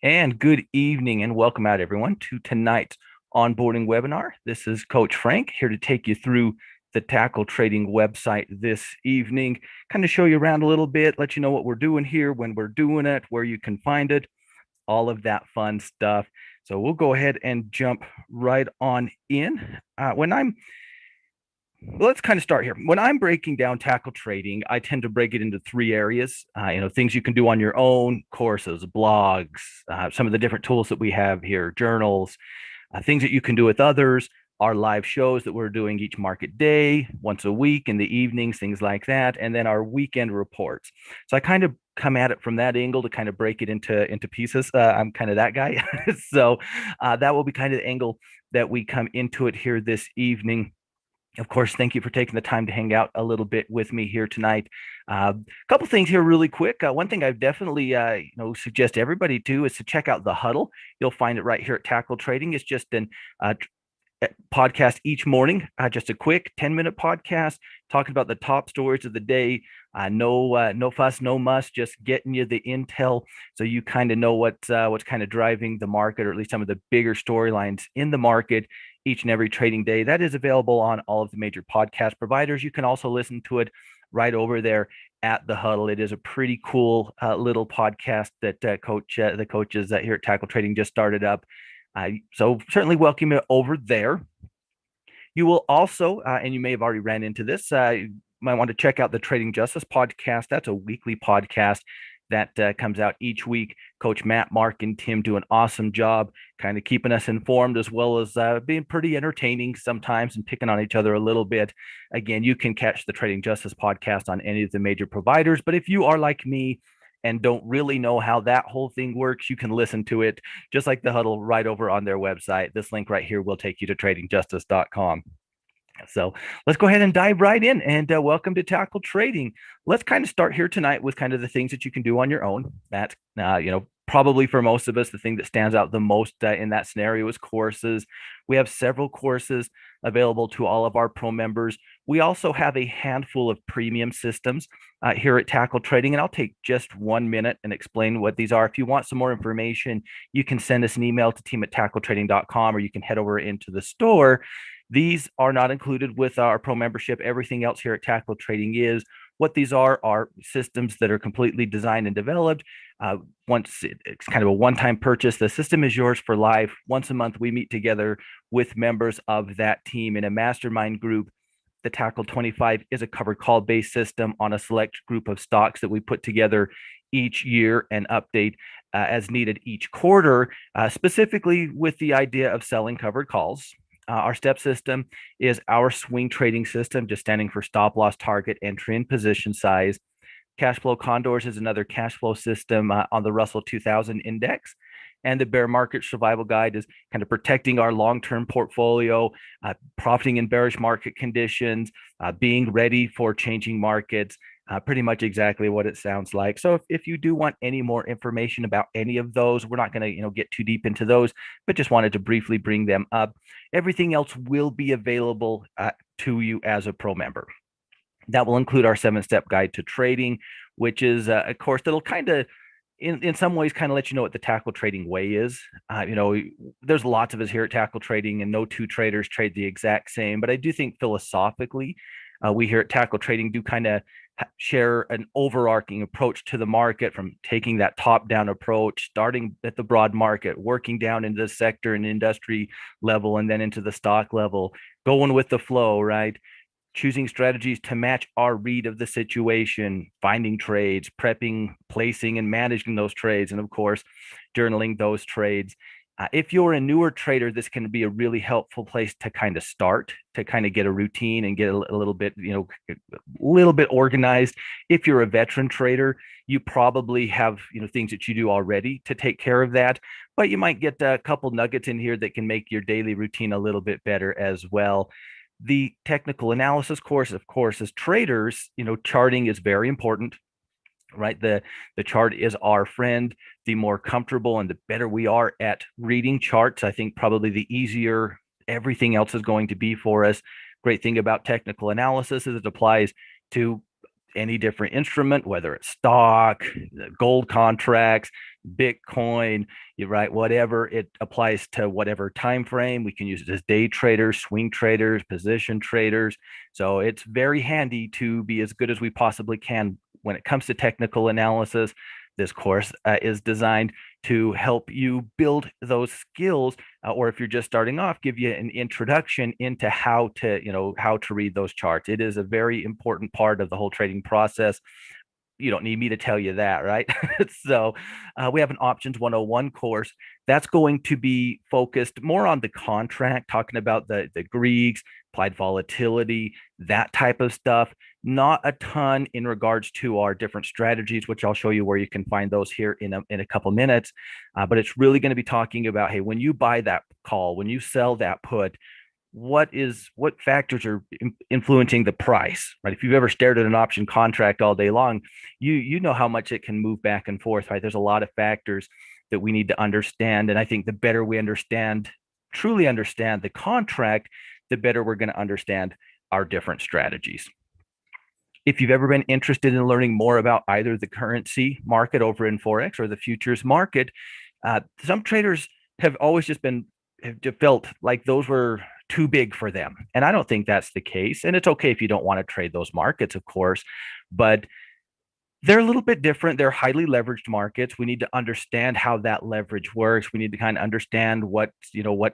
And good evening and welcome out everyone to tonight's onboarding webinar. This is Coach Frank here to take you through the tackle trading website this evening, kind of show you around a little bit, let you know what we're doing here, when we're doing it, where you can find it, all of that fun stuff. So we'll go ahead and jump right on in. Let's kind of start here. When I'm breaking down tackle trading, I tend to break it into three areas. Things you can do on your own, courses, blogs, some of the different tools that we have here, journals, things that you can do with others, our live shows that we're doing each market day, once a week in the evenings, things like that, and then our weekend reports. So I kind of come at it from that angle to kind of break it into pieces. I'm kind of that guy. So that will be kind of the angle that we come into it here this evening. Of course, thank you for taking the time to hang out a little bit with me here tonight. A couple things here really quick. One thing I definitely suggest everybody do is to check out the huddle. You'll find it right here at Tackle Trading. It's just an podcast each morning, just a quick 10-minute podcast talking about the top stories of the day. No fuss, no muss, just getting you the intel so you kind of know what's kind of driving the market, or at least some of the bigger storylines in the market each and every trading day. That is available on all of the major podcast providers. You can also listen to it right over there at the huddle. It is a pretty cool little podcast that the coaches here at Tackle Trading just started up. So certainly welcome it over there. You will also, and you may have already ran into this, you might want to check out the Trading Justice podcast. That's a weekly podcast that comes out each week. Coach Matt, Mark, and Tim do an awesome job kind of keeping us informed, as well as being pretty entertaining sometimes and picking on each other a little bit. Again, you can catch the Trading Justice podcast on any of the major providers. But if you are like me and don't really know how that whole thing works, you can listen to it just like the huddle right over on their website. This link right here will take you to tradingjustice.com. So let's go ahead and dive right in, and welcome to Tackle Trading. Let's kind of start here tonight with kind of the things that you can do on your own. That's, probably for most of us, the thing that stands out the most in that scenario is courses. We have several courses available to all of our pro members. We also have a handful of premium systems here at Tackle Trading, and I'll take just 1 minute and explain what these are. If you want some more information, you can send us an email to team@tackletrading.com, or you can head over into the store. These are not included with our pro membership. Everything else here at Tackle Trading is. What these are systems that are completely designed and developed. It's kind of a one-time purchase. The system is yours for life. Once a month, we meet together with members of that team in a mastermind group. The Tackle 25 is a covered call-based system on a select group of stocks that we put together each year and update as needed each quarter, specifically with the idea of selling covered calls. Our step system is our swing trading system, just standing for stop loss, target, entry, and position size. Cash flow condors is another cash flow system on the Russell 2000 index. And the bear market survival guide is kind of protecting our long-term portfolio, profiting in bearish market conditions, being ready for changing markets. Pretty much exactly what it sounds like. So if you do want any more information about any of those, we're not going to get too deep into those, but just wanted to briefly bring them up. Everything else will be available to you as a pro member. That will include our 7-step guide to trading, which is a course that'll kind of in some ways kind of let you know what the tackle trading way is. There's lots of us here at Tackle Trading, and no two traders trade the exact same, but I do think philosophically we here at Tackle Trading do kind of share an overarching approach to the market, from taking that top-down approach, starting at the broad market, working down into the sector and industry level, and then into the stock level, going with the flow, right? Choosing strategies to match our read of the situation, finding trades, prepping, placing, and managing those trades, and of course, journaling those trades. If you're a newer trader, this can be a really helpful place to kind of start, to kind of get a routine and get a little bit, a little bit organized. If you're a veteran trader, you probably have, things that you do already to take care of that, but you might get a couple nuggets in here that can make your daily routine a little bit better as well. The technical analysis course, of course, as traders, charting is very important. Right, the chart is our friend. The more comfortable and the better we are at reading charts, I think probably the easier everything else is going to be for us. Great thing about technical analysis is it applies to any different instrument, whether it's stock, gold contracts, Bitcoin, you right, whatever it applies to whatever time frame. We can use it as day traders, swing traders, position traders. So it's very handy to be as good as we possibly can when it comes to technical analysis. This course is designed to help you build those skills, or if you're just starting off, give you an introduction into how to, how to read those charts. It is a very important part of the whole trading process. You don't need me to tell you that, right? So we have an options 101 course that's going to be focused more on the contract, talking about the Greeks, applied volatility, that type of stuff. Not a ton in regards to our different strategies, which I'll show you where you can find those here in a couple minutes. But it's really going to be talking about, hey, when you buy that call, when you sell that put, what factors are influencing the price, right? If you've ever stared at an option contract all day long, you know how much it can move back and forth, right? There's a lot of factors that we need to understand. And I think the better we truly understand the contract, the better we're going to understand our different strategies. If you've ever been interested in learning more about either the currency market over in Forex or the futures market, some traders have always just felt like those were too big for them. And I don't think that's the case. And it's okay if you don't want to trade those markets, of course, but they're a little bit different. They're highly leveraged markets. We need to understand how that leverage works. We need to kind of understand what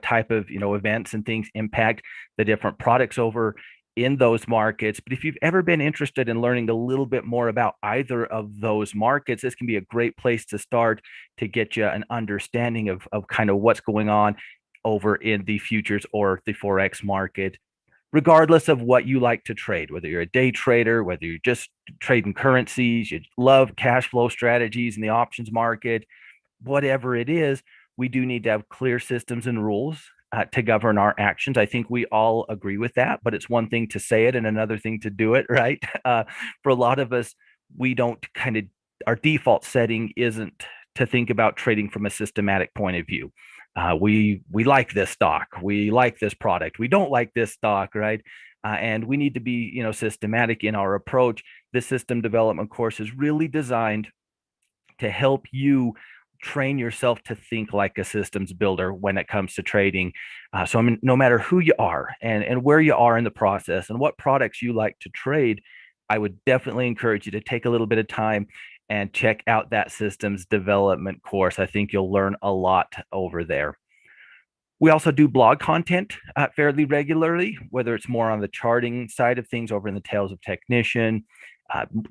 type of, events and things impact the different products over in those markets. But if you've ever been interested in learning a little bit more about either of those markets, this can be a great place to start to get you an understanding of kind of what's going on over in the futures or the Forex market, regardless of what you like to trade, whether you're a day trader, whether you're just trading currencies, you love cash flow strategies in the options market, whatever it is, we do need to have clear systems and rules to govern our actions. I think we all agree with that, but it's one thing to say it and another thing to do it, right? For a lot of us, we don't our default setting isn't to think about trading from a systematic point of view. We like this stock, we like this product, we don't like this stock, right? And we need to be, systematic in our approach. This system development course is really designed to help you train yourself to think like a systems builder when it comes to trading. So I mean, no matter who you are and where you are in the process and what products you like to trade, I would definitely encourage you to take a little bit of time and check out that systems development course. I think you'll learn a lot over there. We also do blog content fairly regularly, whether it's more on the charting side of things over in the Tales of Technician,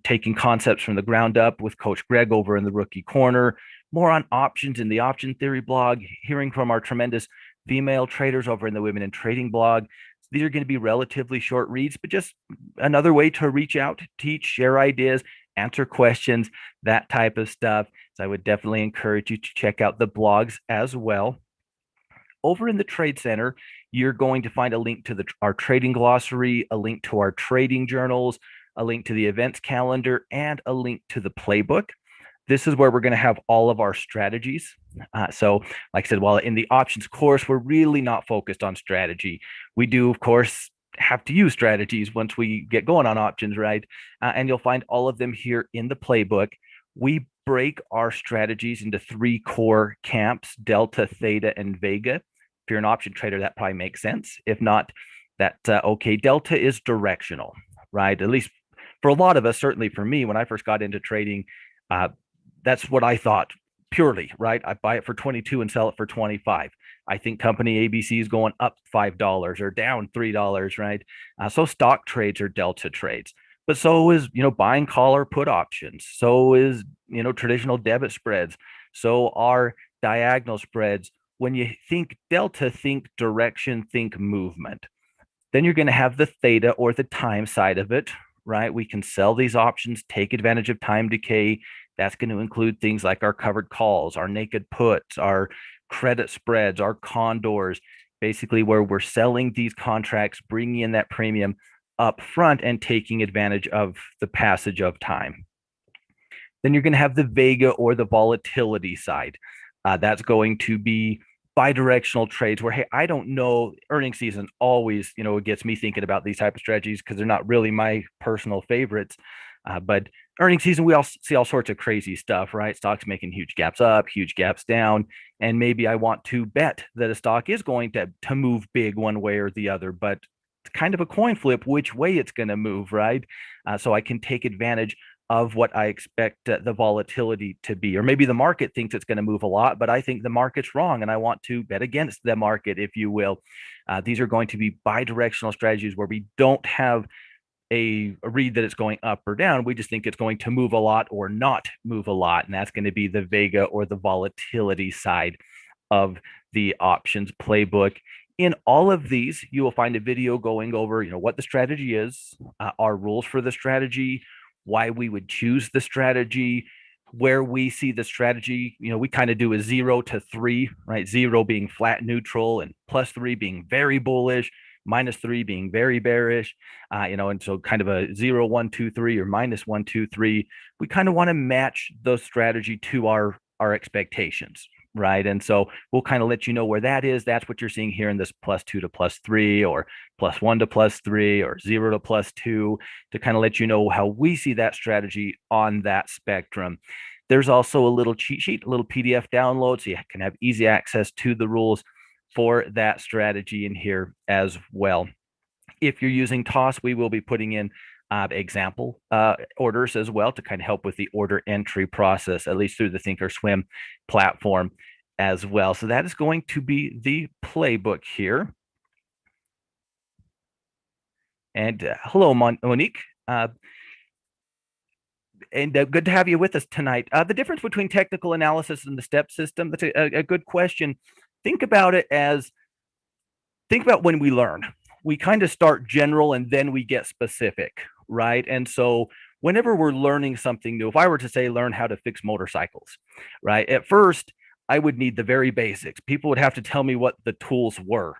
taking concepts from the ground up with Coach Greg over in the Rookie Corner, more on options in the Option Theory blog, hearing from our tremendous female traders over in the Women in Trading blog. These are going to be relatively short reads, but just another way to reach out, teach, share ideas, answer questions, that type of stuff. So I would definitely encourage you to check out the blogs as well. Over in the Trade Center, you're going to find a link to our trading glossary, a link to our trading journals, a link to the events calendar, and a link to the playbook. This is where we're going to have all of our strategies. So like I said, while in the options course, we're really not focused on strategy. We do, of course, have to use strategies once we get going on options, right? And you'll find all of them here in the playbook. We break our strategies into 3 core camps: Delta, Theta, and Vega. If you're an option trader, that probably makes sense. If not, okay. Delta is directional, right? At least for a lot of us, certainly for me, when I first got into trading, that's what I thought purely, right? I buy it for 22 and sell it for 25. I think company ABC is going up $5 or down $3, right? So stock trades are Delta trades, but so is, buying call or put options. So is, traditional debit spreads. So are diagonal spreads. When you think Delta, think direction, think movement. Then you're going to have the Theta or the time side of it, right? We can sell these options, take advantage of time decay. That's going to include things like our covered calls, our naked puts, our credit spreads, our condors, basically where we're selling these contracts, bringing in that premium up front and taking advantage of the passage of time. Then you're going to have the Vega or the volatility side. That's going to be bidirectional trades where, hey, I don't know, earnings season always, it gets me thinking about these type of strategies because they're not really my personal favorites. But earnings season, we all see all sorts of crazy stuff, right? Stocks making huge gaps up, huge gaps down. And maybe I want to bet that a stock is going to move big one way or the other, but it's kind of a coin flip which way it's going to move, right? So I can take advantage of what I expect the volatility to be. Or maybe the market thinks it's going to move a lot, but I think the market's wrong and I want to bet against the market, if you will. These are going to be bi-directional strategies where we don't have a read that it's going up or down. We just think it's going to move a lot or not move a lot. And that's going to be the vega or the volatility side of the options playbook. In all of these, you will find a video going over, what the strategy is, our rules for the strategy, why we would choose the strategy, where we see the strategy. We kind of do a 0 to 3, right? 0 being flat neutral and +3 being very bullish, -3 being very bearish, and so kind of a 0, 1, 2, 3 or -1, 2, 3. We kind of want to match the strategy to our expectations, right? And so we'll kind of let you know where that is. That's what you're seeing here in this +2 to +3 or +1 to +3 or 0 to +2 to kind of let you know how we see that strategy on that spectrum. There's also a little cheat sheet, a little PDF download, so you can have easy access to the rules for that strategy in here as well. If you're using TOS, we will be putting in example orders as well to kind of help with the order entry process, at least through the Thinkorswim platform as well. So that is going to be the playbook here. And hello, Monique. And good to have you with us tonight. The difference between technical analysis and the step system, that's a good question. Think about when we learn. We kind of start general and then we get specific, right? And so whenever we're learning something new, if I were to say learn how to fix motorcycles, right? At first, I would need the very basics. People would have to tell me what the tools were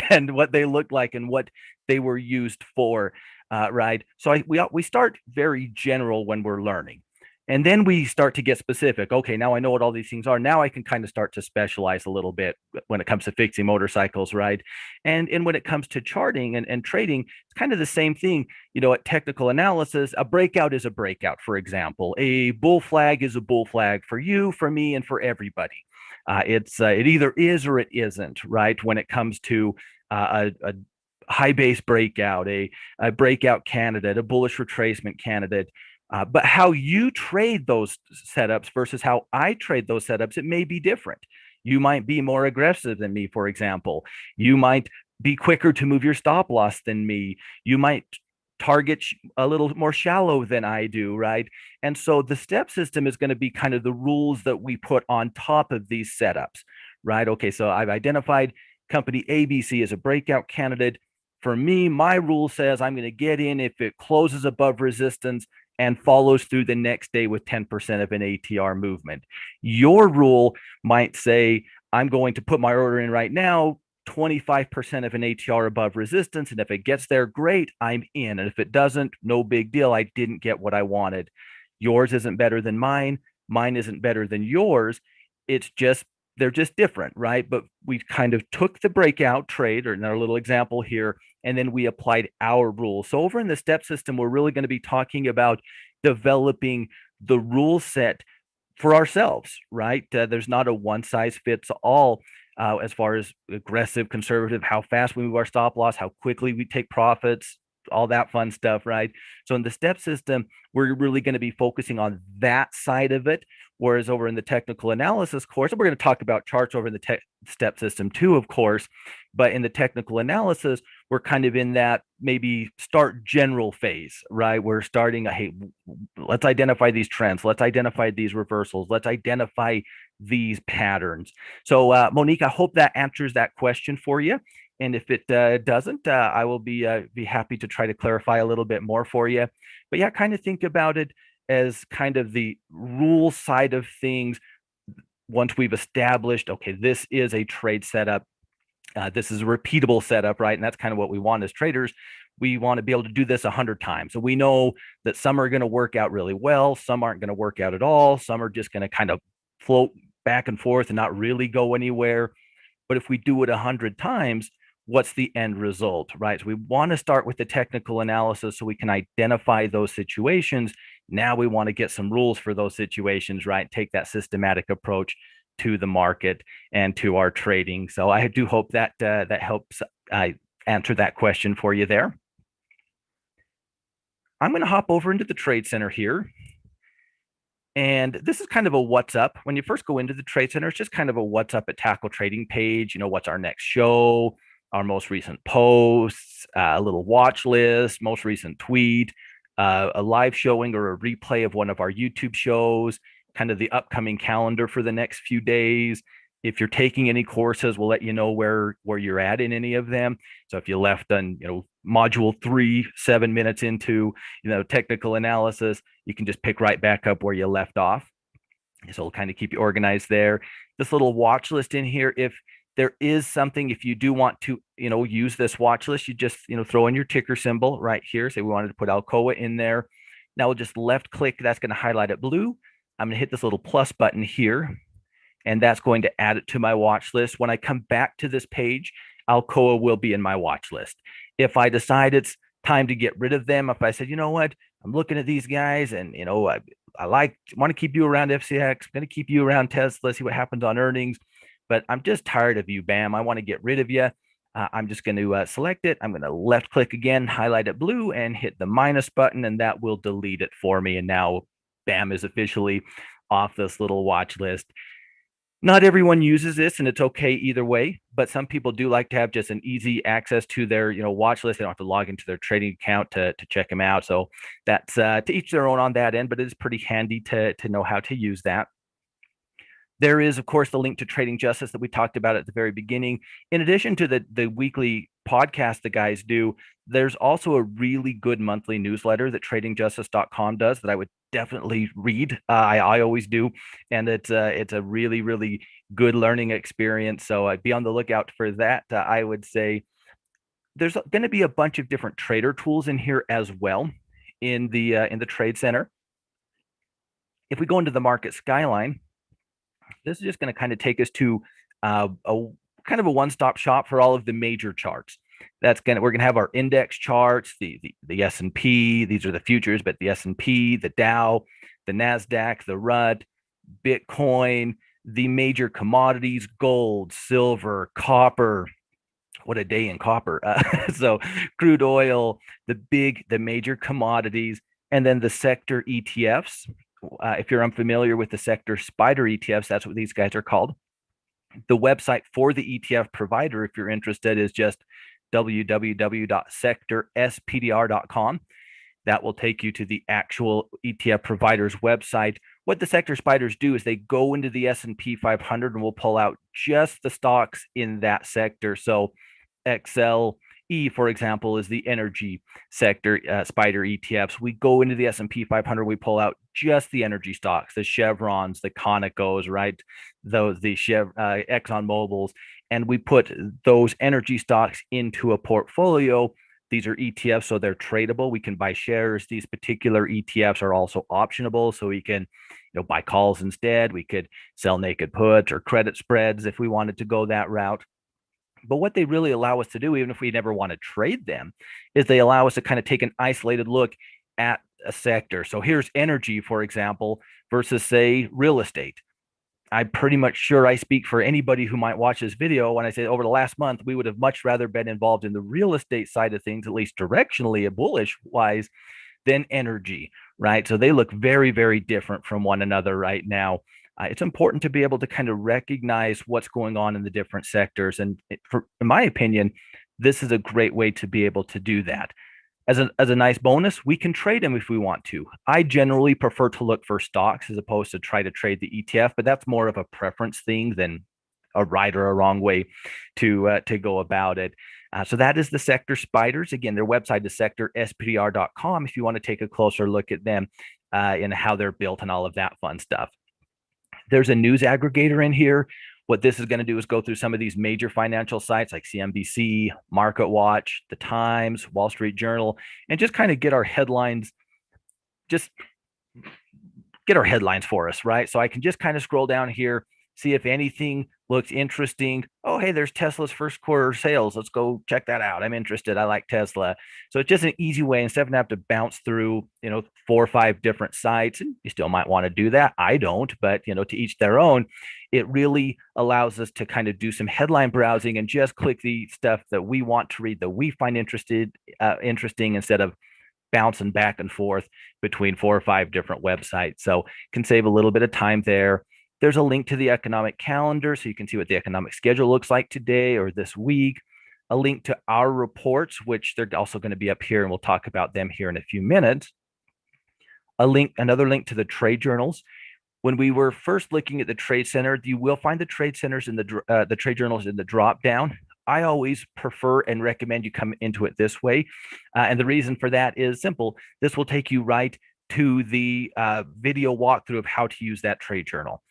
and what they looked like and what they were used for, right? So we start very general when we're learning. And then we start to get specific. Okay, now I know what all these things are. Now I can kind of start to specialize a little bit when it comes to fixing motorcycles, right? And when it comes to charting and trading, it's kind of the same thing. At technical analysis, a breakout is a breakout, for example. A bull flag is a bull flag for you, for me, and for everybody. It either is or it isn't, right? When it comes to a high base breakout, a breakout candidate, a bullish retracement candidate. But how you trade those setups versus how I trade those setups, it may be different. You might be more aggressive than me, for example. You might be quicker to move your stop loss than me. You might target a little more shallow than I do, right? And so the step system is going to be kind of the rules that we put on top of these setups, right? Okay, so I've identified company ABC as a breakout candidate. For me, my rule says I'm going to get in if it closes above resistance and follows through the next day with 10% of an ATR movement. Your rule might say, I'm going to put my order in right now, 25% of an ATR above resistance. And if it gets there, great, I'm in. And if it doesn't, no big deal. I didn't get what I wanted. Yours isn't better than mine. Mine isn't better than yours. It's just, they're just different, right? But we kind of took the breakout trade, or in our little example here, and then we applied our rules. So over in the step system, we're really going to be talking about developing the rule set for ourselves, right? There's not a one size fits all as far as aggressive, conservative, how fast we move our stop loss, how quickly we take profits, all that fun stuff, right? So in the step system, we're really going to be focusing on that side of it. Whereas over in the technical analysis course, and we're going to talk about charts over in the step system too, of course, but in the technical analysis, we're kind of in that maybe start general phase, right? We're starting, hey, let's identify these trends. Let's identify these reversals. Let's identify these patterns. So Monique, I hope that answers that question for you. And if it doesn't, I will be happy to try to clarify a little bit more for you. But yeah, kind of think about it as kind of the rule side of things. Once we've established, okay, this is a trade setup. This is a repeatable setup, right? And that's kind of what we want as traders. We want to be able to do this 100 times. So we know that some are going to work out really well. Some aren't going to work out at all. Some are just going to kind of float back and forth and not really go anywhere. But if we do it 100 times, what's the end result, right? So we want to start with the technical analysis so we can identify those situations. Now we want to get some rules for those situations, right? Take that systematic approach to the market and to our trading. So I do hope that that helps answer that question for you there. I'm going to hop over into the Trade Center here. And this is kind of a what's up. When you first go into the Trade Center, it's just kind of a what's up at Tackle Trading page. You know, what's our next show, our most recent posts, a little watch list, most recent tweet, a live showing or a replay of one of our YouTube shows, kind of the upcoming calendar for the next few days. If you're taking any courses, we'll let you know where you're at in any of them. So if you left on, module 3, 7 minutes into, technical analysis, you can just pick right back up where you left off. So it'll kind of keep you organized there. This little watch list in here, if there is something, if you do want to, use this watch list, you just, throw in your ticker symbol right here. Say we wanted to put Alcoa in there. Now we'll just left click. That's going to highlight it blue. I'm going to hit this little plus button here, and that's going to add it to my watch list. When I come back to this page, Alcoa will be in my watch list. If I decide it's time to get rid of them, if I said, you know what, I'm looking at these guys and, I want to keep you around FCX, I'm going to keep you around Tesla, see what happens on earnings, but I'm just tired of you, BAM. I want to get rid of you. I'm just going to select it. I'm going to left click again, highlight it blue, and hit the minus button, and that will delete it for me. And now BAM is officially off this little watch list. Not everyone uses this, and it's okay either way, but some people do like to have just an easy access to their watch list. They don't have to log into their trading account to check them out. So that's to each their own on that end, but it is pretty handy to know how to use that. There is, of course, the link to Trading Justice that we talked about at the very beginning. In addition to the weekly podcast the guys do, there's also a really good monthly newsletter that tradingjustice.com does that I would definitely read. I always do. And it's a really, really good learning experience. So I'd be on the lookout for that. I would say there's going to be a bunch of different trader tools in here as well in the Trade Center. If we go into the Market Skyline, this is just going to kind of take us to a kind of a one-stop shop for all of the major charts. We're going to have our index charts, the S&P. These are the futures, but the S&P, the Dow, the Nasdaq, the RUT, Bitcoin, the major commodities, gold, silver, copper. What a day in copper! So crude oil, the major commodities, and then the sector ETFs. If you're unfamiliar with the sector spider ETFs, that's what these guys are called. The website for the ETF provider, if you're interested, is just www.sectorspdr.com. That will take you to the actual ETF provider's website. What the sector spiders do is they go into the S&P 500 and will pull out just the stocks in that sector. So XLE, for example, is the energy sector spider ETFs. We go into the S&P 500, we pull out just the energy stocks, the Chevrons, the Conocos, right? The Exxon Mobil's, and we put those energy stocks into a portfolio. These are ETFs, so they're tradable. We can buy shares. These particular ETFs are also optionable, so we can buy calls instead. We could sell naked puts or credit spreads if we wanted to go that route. But what they really allow us to do, even if we never want to trade them, is they allow us to kind of take an isolated look at a sector. So here's energy, for example, versus, say, real estate. I'm pretty much sure I speak for anybody who might watch this video when I say over the last month, we would have much rather been involved in the real estate side of things, at least directionally, bullish wise, than energy, right? So they look very, very different from one another right now. It's important to be able to kind of recognize what's going on in the different sectors. And in my opinion, this is a great way to be able to do that. As a nice bonus, we can trade them if we want to. I generally prefer to look for stocks as opposed to try to trade the ETF, but that's more of a preference thing than a right or a wrong way to go about it. So that is the sector spiders. Again, their website is sectorspdr.com if you want to take a closer look at them and how they're built and all of that fun stuff. There's a news aggregator in here. What this is going to do is go through some of these major financial sites like CNBC, MarketWatch, The Times, Wall Street Journal, and just kind of get our headlines, for us, right? So I can just kind of scroll down here, see if anything looks interesting. Oh, hey, there's Tesla's first quarter sales. Let's go check that out. I'm interested. I like Tesla. So it's just an easy way instead of having to bounce through, 4 or 5 different sites. And you still might want to do that. I don't, but to each their own. It really allows us to kind of do some headline browsing and just click the stuff that we want to read, that we find interesting, instead of bouncing back and forth between 4 or 5 different websites. So can save a little bit of time there. There's a link to the economic calendar so you can see what the economic schedule looks like today or this week. A link to our reports, which they're also going to be up here, and we'll talk about them here in a few minutes. Another link to the trade journals. When we were first looking at the Trade Center, you will find the trade centers in the trade journals in the drop down. I always prefer and recommend you come into it this way. And the reason for that is simple. This will take you right to the video walkthrough of how to use that trade journal.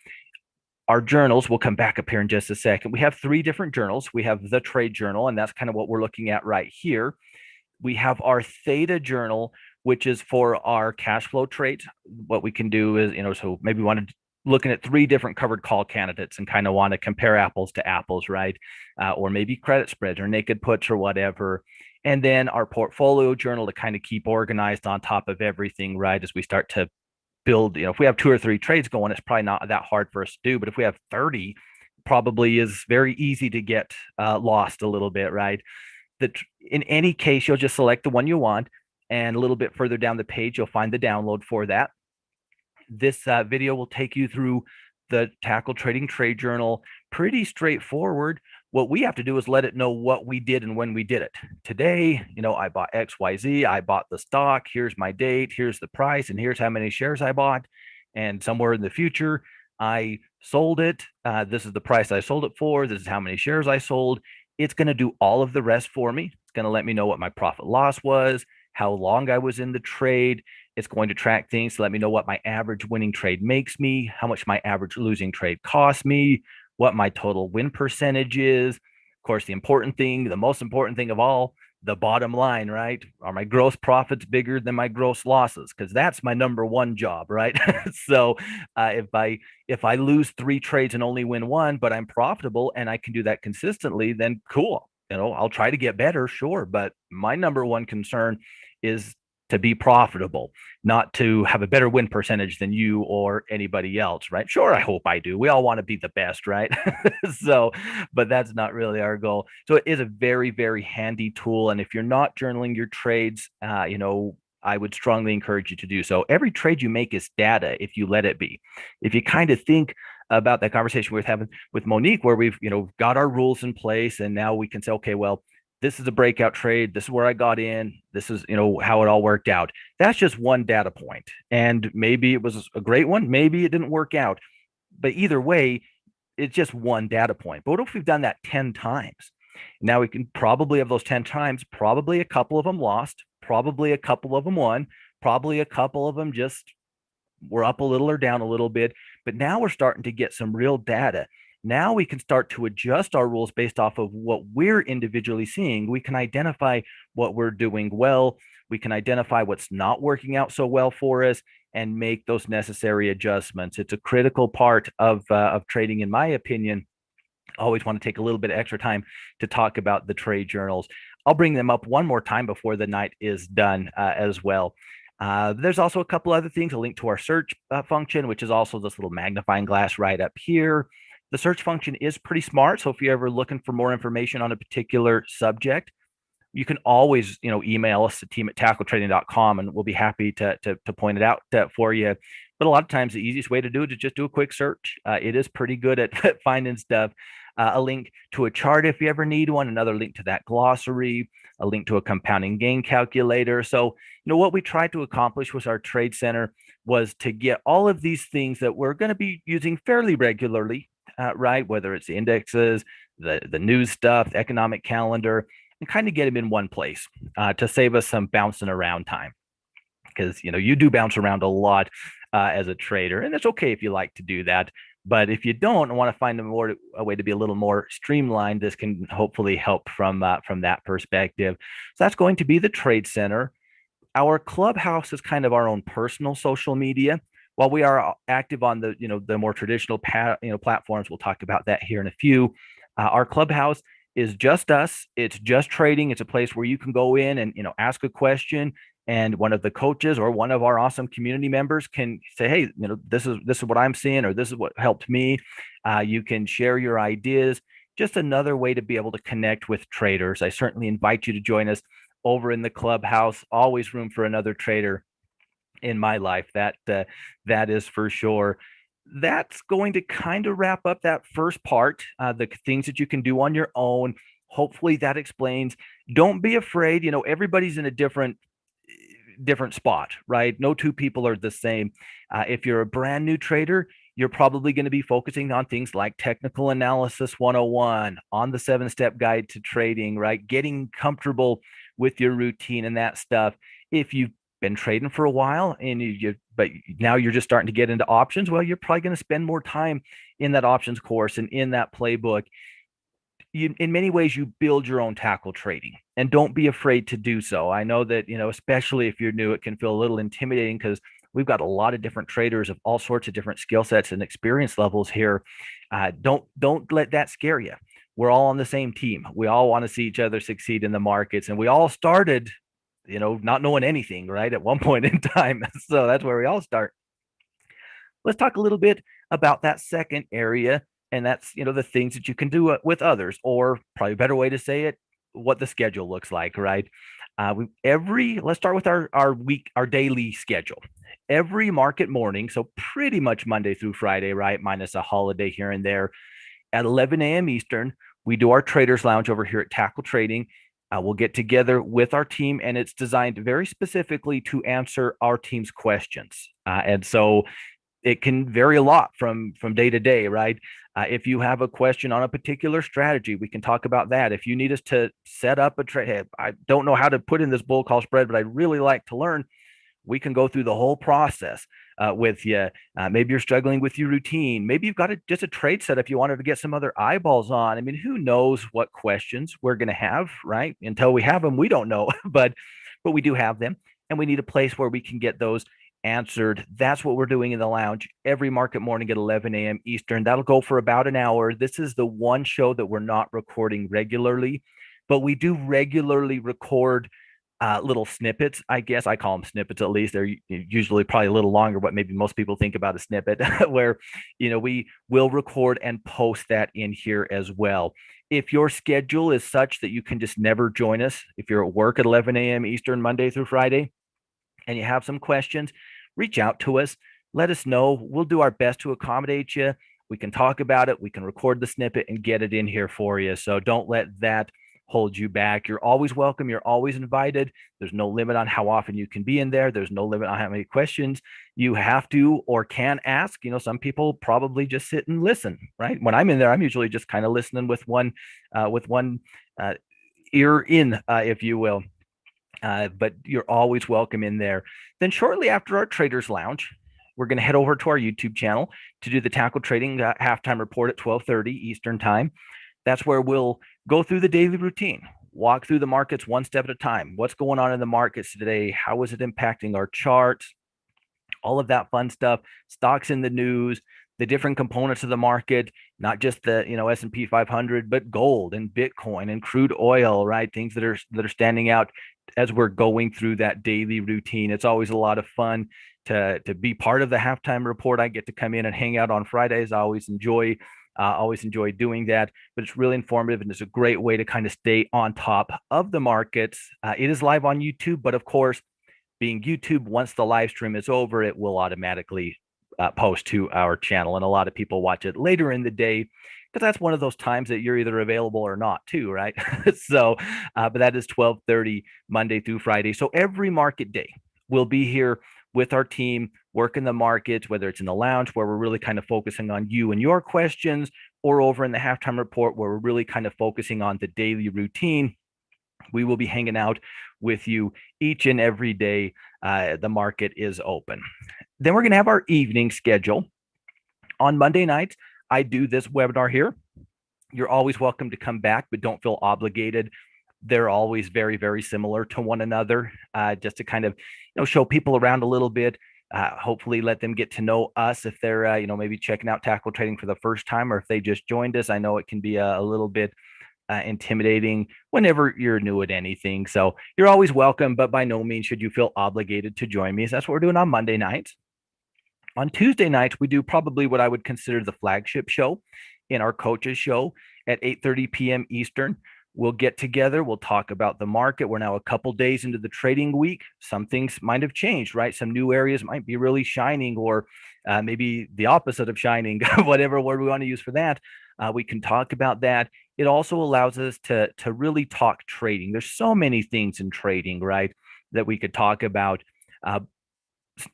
Our journals will come back up here in just a second. We have 3 different journals. We have the trade journal, and that's kind of what we're looking at right here. We have our theta journal, which is for our cash flow trades. What we can do is, so maybe we want to looking at 3 different covered call candidates and kind of want to compare apples to apples, right? Or maybe credit spreads or naked puts or whatever. And then our portfolio journal to kind of keep organized on top of everything, right? As we start to build, if we have 2 or 3 trades going, it's probably not that hard for us to do. But if we have 30, probably is very easy to get lost a little bit, right? In any case, you'll just select the one you want, and a little bit further down the page, you'll find the download for that. This video will take you through the Tackle Trading Trade Journal. Pretty straightforward. What we have to do is let it know what we did and when we did it. Today, I bought XYZ. I bought the stock. Here's my date. Here's the price. And here's how many shares I bought. And somewhere in the future, I sold it. This is the price I sold it for. This is how many shares I sold. It's going to do all of the rest for me. It's going to let me know what my profit loss was, how long I was in the trade. It's going to track things to let me know what my average winning trade makes me, how much my average losing trade costs me, what my total win percentage is. Of course, the most important thing of all, the bottom line, right? Are my gross profits bigger than my gross losses? Because that's my number one job, right? So if I lose 3 trades and only win 1, but I'm profitable and I can do that consistently, then cool. I'll try to get better, sure. But my number one concern is to be profitable, not to have a better win percentage than you or anybody else, right? Sure, I hope I do. We all want to be the best, right? But that's not really our goal. So it is a very, very handy tool. And if you're not journaling your trades, I would strongly encourage you to do so. Every trade you make is data if you let it be. If you kind of think about that conversation we're having with Monique, where we've, got our rules in place, and now we can say, okay, well, this is a breakout trade. This is where I got in. This is, how it all worked out. That's just one data point. And maybe it was a great one. Maybe it didn't work out. But either way, it's just one data point. But what if we've done that 10 times? Now we can probably have those 10 times, probably a couple of them lost, probably a couple of them won, probably a couple of them just were up a little or down a little bit. But now we're starting to get some real data. Now we can start to adjust our rules based off of what we're individually seeing. We can identify what we're doing well. We can identify what's not working out so well for us and make those necessary adjustments. It's a critical part of trading, in my opinion. I always want to take a little bit of extra time to talk about the trade journals. I'll bring them up one more time before the night is done as well. There's also a couple other things, a link to our search function, which is also this little magnifying glass right up here. The search function is pretty smart. So if you're ever looking for more information on a particular subject, you can always, email us at team@tackletrading.com, and we'll be happy to point it out for you. But a lot of times the easiest way to do it is just do a quick search. It is pretty good at finding stuff. A link to a chart if you ever need one, another link to that glossary, a link to a compounding gain calculator. So, what we tried to accomplish with our Trade Center was to get all of these things that we're going to be using fairly regularly, right? Whether it's the indexes, the news stuff, the economic calendar, and kind of get them in one place to save us some bouncing around time. Because, you do bounce around a lot as a trader, and it's okay if you like to do that. But if you don't and want to find a way to be a little more streamlined, this can hopefully help from that perspective. So that's going to be the Trade Center. Our Clubhouse is kind of our own personal social media. while we are active on the the more traditional platforms, we'll talk about that here in a few. Our clubhouse is just us. It's just trading. It's a place where you can go in and ask a question, and one of the coaches or one of our awesome community members can say, hey, this is what I'm seeing, or this is what helped me. You can share your ideas. Just another way to be able to connect with traders. I certainly invite you to join us over in the clubhouse. Always room for another trader in my life. That is for sure. That's going to kind of wrap up that first part, the things that you can do on your own. Hopefully that explains. Don't be afraid. Everybody's in a different spot, right? No two people are the same. If you're a brand new trader, you're probably going to be focusing on things like technical analysis 101, on the 7-step guide to trading, right? Getting comfortable with your routine and that stuff. If you've been trading for a while and but now you're just starting to get into options, well, you're probably going to spend more time in that options course and in that playbook. In many ways, you build your own tackle trading, and don't be afraid to do so. I know that, especially if you're new, it can feel a little intimidating because we've got a lot of different traders of all sorts of different skill sets and experience levels here. Don't let that scare you. We're all on the same team. We all want to see each other succeed in the markets, and we all started, not knowing anything, right, at one point in time. So that's where we all start. Let's talk a little bit about that second area, and that's the things that you can do with others, or probably a better way to say it, what the schedule looks like, right? Let's start with our daily schedule. Every market morning, so pretty much Monday through Friday, right, minus a holiday here and there, at 11 a.m. Eastern, we do our traders lounge over here at Tackle Trading. We'll get together with our team, and it's designed very specifically to answer our team's questions. And so it can vary a lot from day to day, right? If you have a question on a particular strategy, we can talk about that. If you need us to set up a trade, hey, I don't know how to put in this bull call spread, but I'd really like to learn. We can go through the whole process with you. Maybe you're struggling with your routine. Maybe you've got just a trade set if you wanted to get some other eyeballs on. I mean, who knows what questions we're going to have, right? Until we have them, we don't know, but we do have them, and we need a place where we can get those answered. That's what we're doing in the lounge every market morning at 11 a.m. Eastern. That'll go for about an hour. This is the one show that we're not recording regularly, but we do regularly record little snippets. I guess I call them snippets, at least. They're usually probably a little longer, what maybe most people think about a snippet, where we will record and post that in here as well. If your schedule is such that you can just never join us, if you're at work at 11 a.m. Eastern Monday through Friday and you have some questions, reach out to us. Let us know. We'll do our best to accommodate you. We can talk about it. We can record the snippet and get it in here for you. So don't let that hold you back. You're always welcome. You're always invited. There's no limit on how often you can be in there. There's no limit on how many questions you have to or can ask. Some people probably just sit and listen, right? When I'm in there, I'm usually just kind of listening with one ear in, if you will. But you're always welcome in there. Then shortly after our Traders Lounge, we're going to head over to our YouTube channel to do the Tackle Trading halftime report at 12:30 Eastern Time. That's where we'll go through the daily routine, walk through the markets one step at a time. What's going on in the markets today? How is it impacting our charts? All of that fun stuff, stocks in the news, the different components of the market, not just the S&P 500, but gold and Bitcoin and crude oil, right? Things that are standing out as we're going through that daily routine. It's always a lot of fun to be part of the halftime report. I get to come in and hang out on Fridays. I always enjoy doing that, but it's really informative, and it's a great way to kind of stay on top of the markets. It is live on YouTube, but of course, being YouTube, once the live stream is over, it will automatically post to our channel, and a lot of people watch it later in the day because that's one of those times that you're either available or not too, right? So, but that is 12:30 Monday through Friday. So every market day, we'll be here with our team working the markets, whether it's in the lounge where we're really kind of focusing on you and your questions, or over in the halftime report where we're really kind of focusing on the daily routine. We will be hanging out with you each and every day the market is open. Then we're going to have our evening schedule. On Monday nights, I do this webinar here. You're always welcome to come back, but don't feel obligated. They're always very, very similar to one another, just to kind of show people around a little bit. Hopefully let them get to know us if they're, maybe checking out tackle trading for the first time, or if they just joined us. I know it can be a little bit intimidating whenever you're new at anything. So you're always welcome, but by no means should you feel obligated to join me. So that's what we're doing on Monday nights. On Tuesday nights, we do probably what I would consider the flagship show in our coaches show at 8:30 p.m. Eastern. We'll get together. We'll talk about the market. We're now a couple days into the trading week. Some things might have changed, right? Some new areas might be really shining, or maybe the opposite of shining, whatever word we want to use for that. We can talk about that. It also allows us to really talk trading. There's so many things in trading, right, that we could talk about.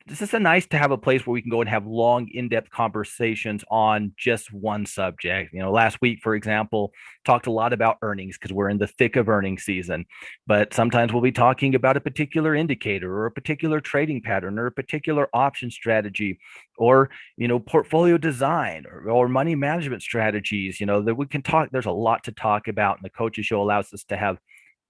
This is nice to have a place where we can go and have long, in-depth conversations on just one subject. Last week, for example, talked a lot about earnings because we're in the thick of earnings season. But sometimes we'll be talking about a particular indicator or a particular trading pattern or a particular option strategy, or portfolio design, or money management strategies. That we can talk. There's a lot to talk about, and the coaches show allows us to have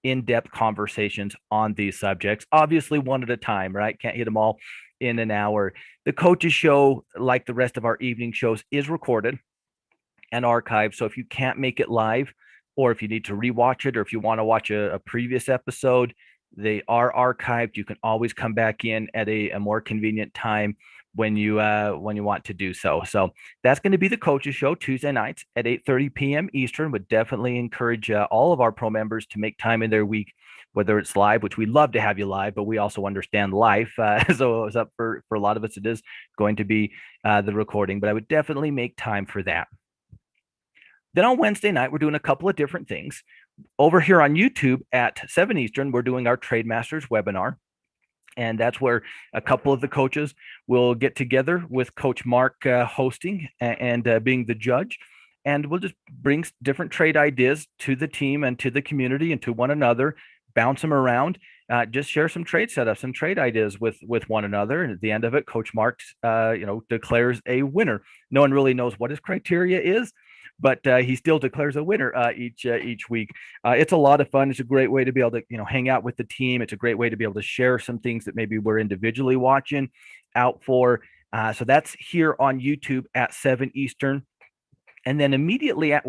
in-depth conversations on these subjects, obviously one at a time, right? Can't hit them all in an hour. The coaches show, like the rest of our evening shows, is recorded and archived. So if you can't make it live, or if you need to rewatch it, or if you want to watch a previous episode, they are archived. You can always come back in at a more convenient time when you want to do so. So that's going to be the coaches show Tuesday nights at 8:30 p.m. Eastern. Would definitely encourage all of our pro members to make time in their week, whether it's live, which we love to have you live, but we also understand life. So it's up for a lot of us. It is going to be the recording, but I would definitely make time for that. Then on Wednesday night, we're doing a couple of different things. Over here on YouTube at 7 Eastern, we're doing our Trade Masters webinar. And that's where a couple of the coaches will get together with Coach Mark hosting and being the judge. And we'll just bring different trade ideas to the team and to the community and to one another, bounce them around, just share some trade setups and trade ideas with one another. And at the end of it, Coach Mark, declares a winner. No one really knows what his criteria is, but he still declares a winner each week. It's a lot of fun. It's a great way to be able to hang out with the team. It's a great way to be able to share some things that maybe we're individually watching out for. So that's here on YouTube at 7 Eastern. And then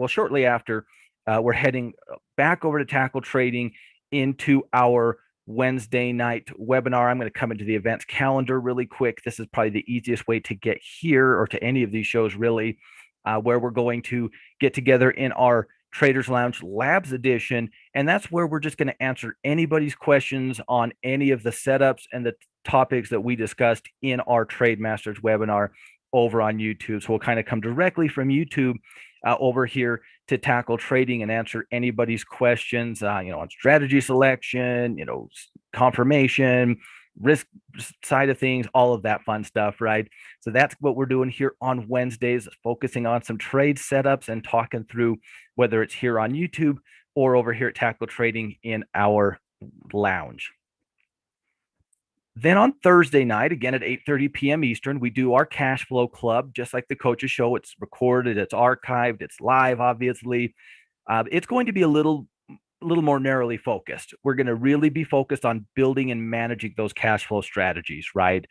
shortly after, we're heading back over to tackle trading into our Wednesday night webinar. I'm going to come into the events calendar really quick. This is probably the easiest way to get here, or to any of these shows really, where we're going to get together in our Traders Lounge Labs edition. And that's where we're just going to answer anybody's questions on any of the setups and the topics that we discussed in our Trade Masters webinar over on YouTube. So we'll kind of come directly from YouTube over here to tackle trading and answer anybody's questions, on strategy selection, confirmation, risk side of things, all of that fun stuff, right? So that's what we're doing here on Wednesdays, focusing on some trade setups and talking through whether it's here on YouTube or over here at Tackle Trading in our lounge. Then on Thursday night, again at 8:30 p.m. Eastern, we do our cash flow club, just like the coaches show. It's recorded, it's archived, it's live, obviously. It's going to be a little more narrowly focused. We're going to really be focused on building and managing those cash flow strategies, right?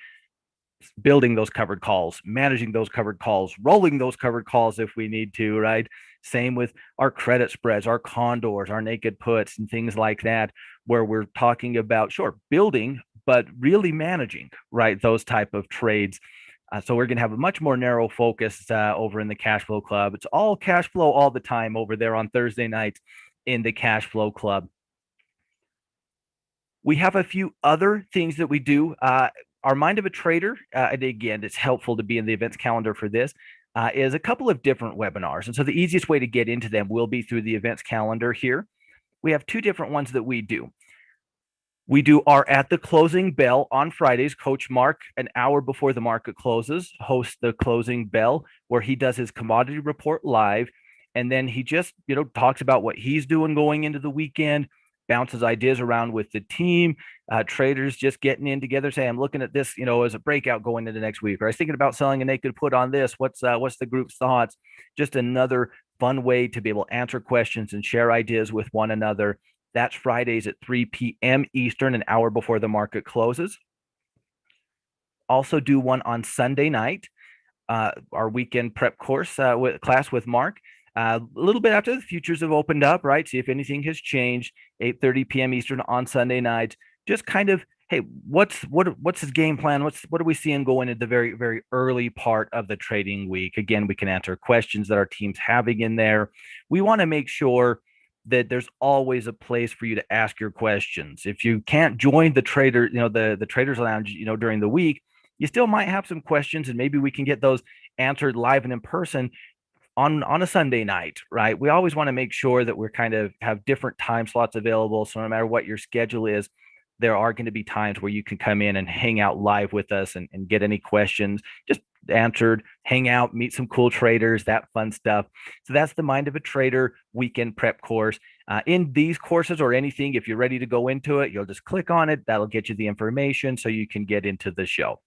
Building those covered calls, managing those covered calls, rolling those covered calls if we need to, right? Same with our credit spreads, our condors, our naked puts, and things like that, where we're talking about, sure, building, but really managing, right, those type of trades. So we're going to have a much more narrow focus over in the cash flow club. It's all cash flow all the time over there on Thursday nights in the cash flow club. We have a few other things that we do. Our Mind of a Trader, and again, it's helpful to be in the events calendar for this, is a couple of different webinars. And so the easiest way to get into them will be through the events calendar here. We have two different ones that we do. We do our At the Closing Bell on Fridays. Coach Mark, an hour before the market closes, hosts the Closing Bell, where he does his commodity report live. And then he just, talks about what he's doing going into the weekend, bounces ideas around with the team, traders just getting in together, say, I'm looking at this, as a breakout going into next week, or I was thinking about selling a naked put on this. What's the group's thoughts? Just another fun way to be able to answer questions and share ideas with one another. That's Fridays at 3 p.m. Eastern, an hour before the market closes. Also do one on Sunday night, our weekend prep course with class with Mark. A little bit after the futures have opened up, right? See if anything has changed. 8:30 p.m. Eastern on Sunday night. Just kind of, hey, what's his game plan? What are we seeing going into the very early part of the trading week? Again, we can answer questions that our team's having in there. We want to make sure that there's always a place for you to ask your questions. If you can't join the trader, the traders lounge, during the week, you still might have some questions, and maybe we can get those answered live and in person on a Sunday night, right? We always want to make sure that we're kind of have different time slots available. So no matter what your schedule is, there are going to be times where you can come in and hang out live with us and get any questions just answered, hang out, meet some cool traders, that fun stuff. So that's the Mind of a Trader weekend prep course. In these courses or anything, if you're ready to go into it, you'll just click on it. That'll get you the information so you can get into the show.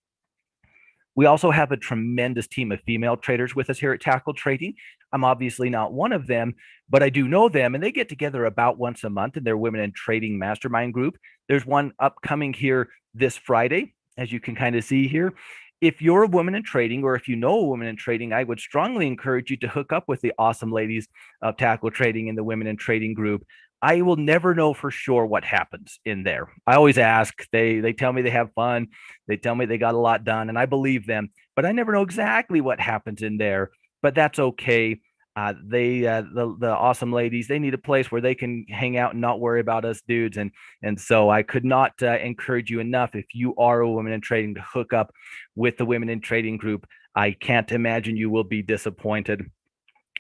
We also have a tremendous team of female traders with us here at Tackle Trading. I'm obviously not one of them, but I do know them, and they get together about once a month in their Women in Trading Mastermind group. There's one upcoming here this Friday, as you can kind of see here. If you're a woman in trading, or if you know a woman in trading, I would strongly encourage you to hook up with the awesome ladies of Tackle Trading in the Women in Trading group. I will never know for sure what happens in there. I always ask. They tell me they have fun. They tell me they got a lot done, and I believe them. But I never know exactly what happens in there. But that's okay. The awesome ladies, they need a place where they can hang out and not worry about us dudes. And so I could not encourage you enough. If you are a woman in trading, to hook up with the Women in Trading group. I can't imagine you will be disappointed.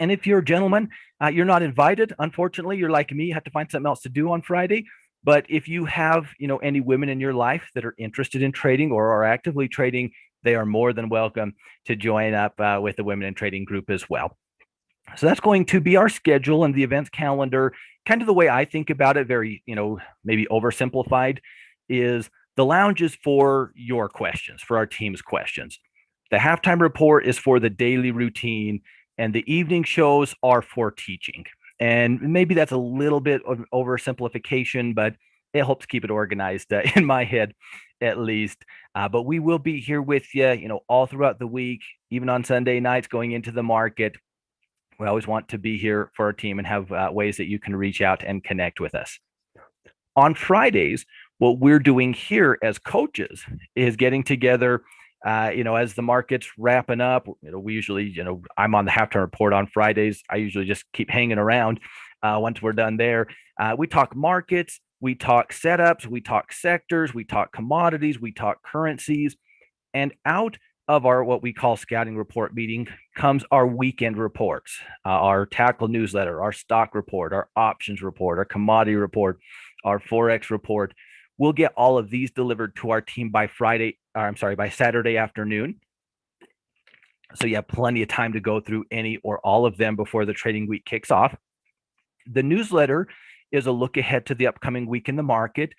And if you're a gentleman, you're not invited. Unfortunately, you're like me, you have to find something else to do on Friday. But if you have, any women in your life that are interested in trading or are actively trading, they are more than welcome to join up with the Women in Trading group as well. So that's going to be our schedule and the events calendar. Kind of the way I think about it, very, maybe oversimplified, is the lounge is for your questions, for our team's questions. The halftime report is for the daily routine, and the evening shows are for teaching. And maybe that's a little bit of oversimplification, but it helps keep it organized in my head, at least. But we will be here with you, all throughout the week, even on Sunday nights going into the market. We always want to be here for our team and have ways that you can reach out and connect with us. On Fridays, what we're doing here as coaches is getting together, as the market's wrapping up. We usually, I'm on the halftime report on Fridays. I usually just keep hanging around once we're done there. We talk markets, we talk setups, we talk sectors, we talk commodities, we talk currencies, and out of our what we call scouting report meeting comes our weekend reports, our tackle newsletter, our stock report, our options report, our commodity report, our forex report. We'll get all of these delivered to our team by by Saturday afternoon. So you have plenty of time to go through any or all of them before the trading week kicks off. The newsletter is a look ahead to the upcoming week in the market.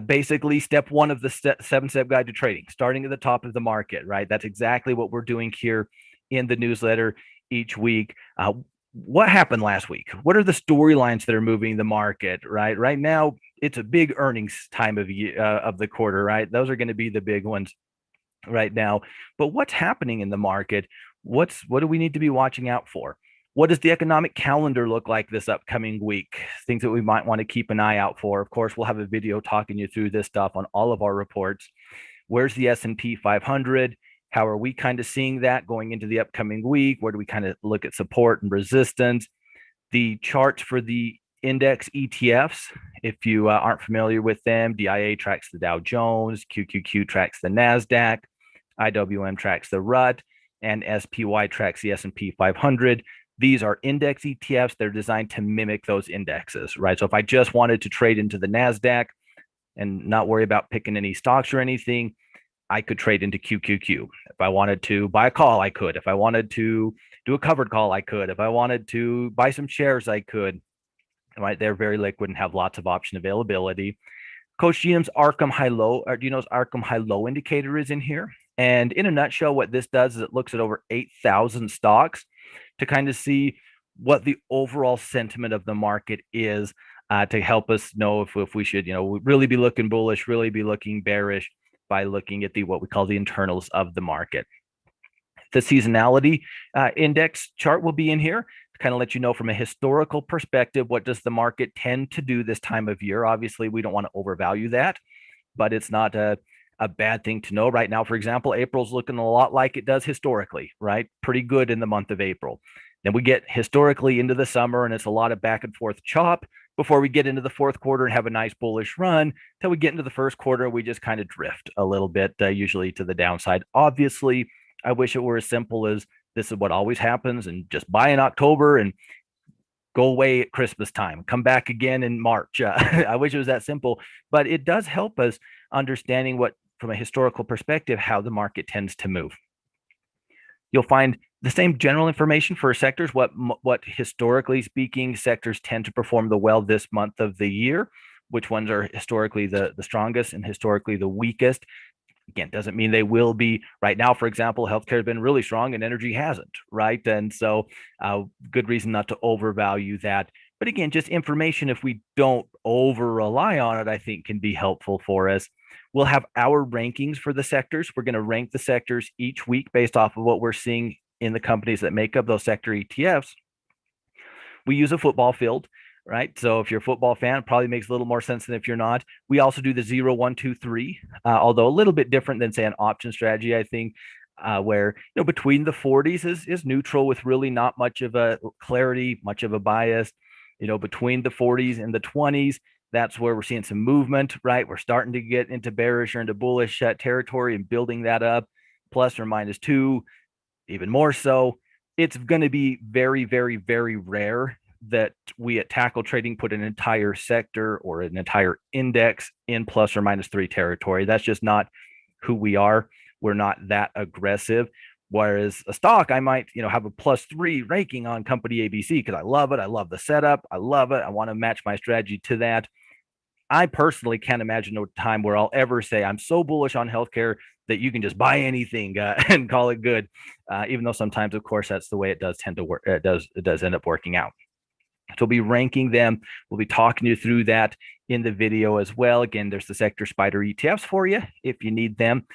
Basically, step one of the 7-step guide to trading, starting at the top of the market, right? That's exactly what we're doing here in the newsletter each week. What happened last week? What are the storylines that are moving the market, right? Right now, it's a big earnings time of the quarter, right? Those are going to be the big ones right now. But what's happening in the market? What do we need to be watching out for? What does the economic calendar look like this upcoming week? Things that we might want to keep an eye out for. Of course, we'll have a video talking you through this stuff on all of our reports. Where's the S&P 500? How are we kind of seeing that going into the upcoming week? Where do we kind of look at support and resistance? The charts for the index ETFs, if you aren't familiar with them, DIA tracks the Dow Jones, QQQ tracks the NASDAQ, IWM tracks the RUT, and SPY tracks the S&P 500. These are index ETFs. They're designed to mimic those indexes, right? So if I just wanted to trade into the NASDAQ and not worry about picking any stocks or anything, I could trade into QQQ. If I wanted to buy a call, I could. If I wanted to do a covered call, I could. If I wanted to buy some shares, I could. Right? They're very liquid and have lots of option availability. Coach GM's Arkham High Low, or do you know Arkham High Low indicator is in here? And in a nutshell, what this does is it looks at over 8,000 stocks to kind of see what the overall sentiment of the market is, to help us know if we should, really be looking bullish, really be looking bearish. by looking at the what we call the internals of the market. The seasonality index chart will be in here to kind of let you know from a historical perspective, what does the market tend to do this time of year? Obviously, we don't want to overvalue that, but it's not a bad thing to know. Right now, for example, April's looking a lot like it does historically, right? Pretty good in the month of April. Then we get historically into the summer, and it's a lot of back and forth chop before we get into the fourth quarter and have a nice bullish run. Till we get into the first quarter, we just kind of drift a little bit, usually to the downside. Obviously, I wish it were as simple as this is what always happens and just buy in October and go away at Christmas time, come back again in March. I wish it was that simple, but it does help us understanding what, from a historical perspective, how the market tends to move. You'll find the same general information for sectors, what historically speaking sectors tend to perform the well this month of the year, which ones are historically the strongest and historically the weakest. Again, doesn't mean they will be. Right now, for example, healthcare has been really strong and energy hasn't, right? And so good reason not to overvalue that. But again, just information, if we don't over rely on it, I think can be helpful for us. We'll have our rankings for the sectors. We're going to rank the sectors each week based off of what we're seeing in the companies that make up those sector ETFs. We use a football field, right? So if you're a football fan, it probably makes a little more sense than if you're not. We also do the 0, 1, 2, 3, although a little bit different than, say, an option strategy, I think, where, between the 40s is neutral with really not much of a clarity, much of a bias. Between the 40s and the 20s, that's where we're seeing some movement, right? We're starting to get into bearish or into bullish territory and building that up, plus or minus 2, even more so. It's going to be very, very, very rare that we at Tackle Trading put an entire sector or an entire index in plus or minus 3 territory. That's just not who we are. We're not that aggressive. Whereas a stock, I might, have a +3 ranking on company ABC because I love it. I love the setup. I love it. I want to match my strategy to that. I personally can't imagine a time where I'll ever say I'm so bullish on healthcare that you can just buy anything and call it good. Even though sometimes, of course, that's the way it does tend to work. It does end up working out. So we'll be ranking them. We'll be talking you through that in the video as well. Again, there's the Sector Spider ETFs for you if you need them.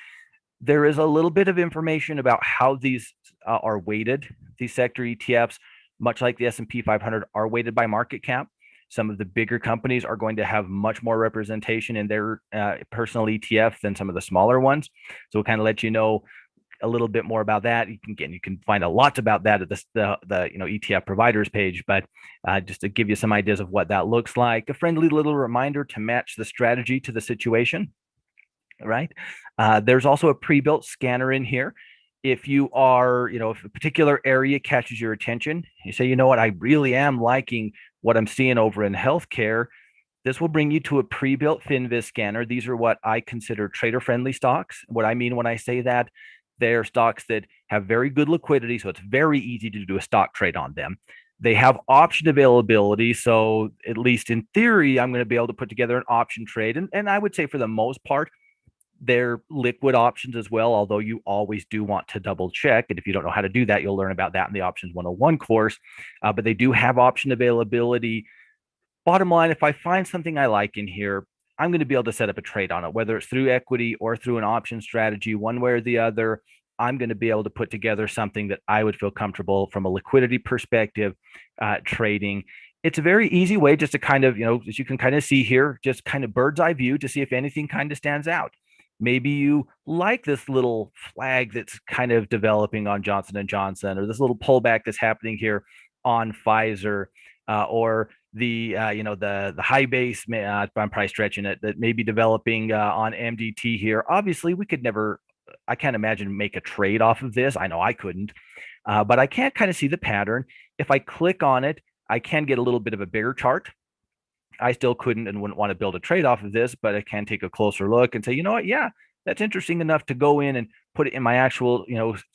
There is a little bit of information about how these are weighted. These sector ETFs, much like the S&P 500, are weighted by market cap. Some of the bigger companies are going to have much more representation in their personal ETF than some of the smaller ones. So we'll kind of let you know a little bit more about that. You can find a lot about that at the ETF providers page, but just to give you some ideas of what that looks like, a friendly little reminder to match the strategy to the situation, right? There's also a pre-built scanner in here. If you are, if a particular area catches your attention, you say, what, I really am liking what I'm seeing over in healthcare. This will bring you to a pre-built FinVis scanner. These are what I consider trader-friendly stocks. What I mean when I say that, they're stocks that have very good liquidity, so it's very easy to do a stock trade on them. They have option availability, so at least in theory, I'm going to be able to put together an option trade. And I would say for the most part, they're liquid options as well, although you always do want to double check. And if you don't know how to do that, you'll learn about that in the Options 101 course. But they do have option availability. Bottom line, if I find something I like in here, I'm going to be able to set up a trade on it, whether it's through equity or through an option strategy, one way or the other. I'm going to be able to put together something that I would feel comfortable from a liquidity perspective trading. It's a very easy way just to kind of, as you can kind of see here, just kind of bird's eye view to see if anything kind of stands out. Maybe you like this little flag that's kind of developing on Johnson & Johnson, or this little pullback that's happening here on Pfizer, or the high base, I'm probably stretching it, that may be developing on MDT here. Obviously, we could never, I can't imagine, make a trade off of this. I know I couldn't, but I can't kind of see the pattern. If I click on it, I can get a little bit of a bigger chart. I still couldn't and wouldn't want to build a trade off of this, but I can take a closer look and say, what, yeah, that's interesting enough to go in and put it in my actual,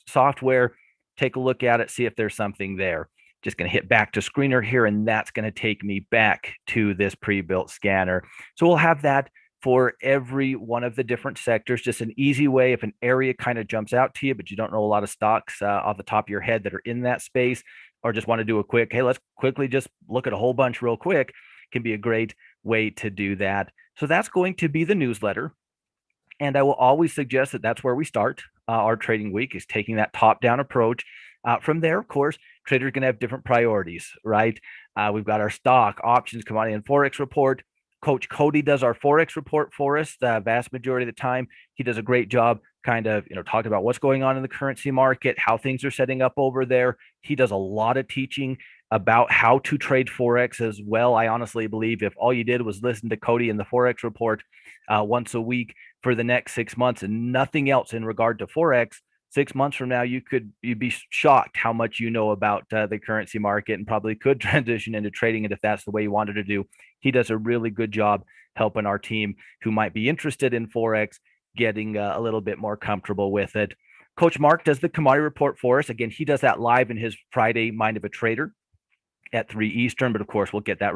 software, take a look at it, see if there's something there. Just going to hit back to screener here, and that's going to take me back to this pre-built scanner. So we'll have that for every one of the different sectors. Just an easy way if an area kind of jumps out to you, but you don't know a lot of stocks off the top of your head that are in that space, or just want to do a quick, hey, let's quickly just look at a whole bunch real quick, can be a great way to do that. So that's going to be the newsletter. And I will always suggest that that's where we start our trading week, is taking that top-down approach. From there, of course, traders are going to have different priorities, right? We've got our stock, options, commodity, and forex report. Coach Cody does our forex report for us the vast majority of the time. He does a great job, kind of, talking about what's going on in the currency market, how things are setting up over there. He does a lot of teaching about how to trade forex as well. I honestly believe if all you did was listen to Cody in the forex report once a week for the next 6 months and nothing else in regard to forex, 6 months from now you'd be shocked how much you know about the currency market, and probably could transition into trading it if that's the way you wanted to do. He does a really good job helping our team who might be interested in forex getting a little bit more comfortable with it. Coach Mark does the commodity report for us. Again, he does that live in his Friday Mind of a Trader at 3 Eastern, but of course we'll get that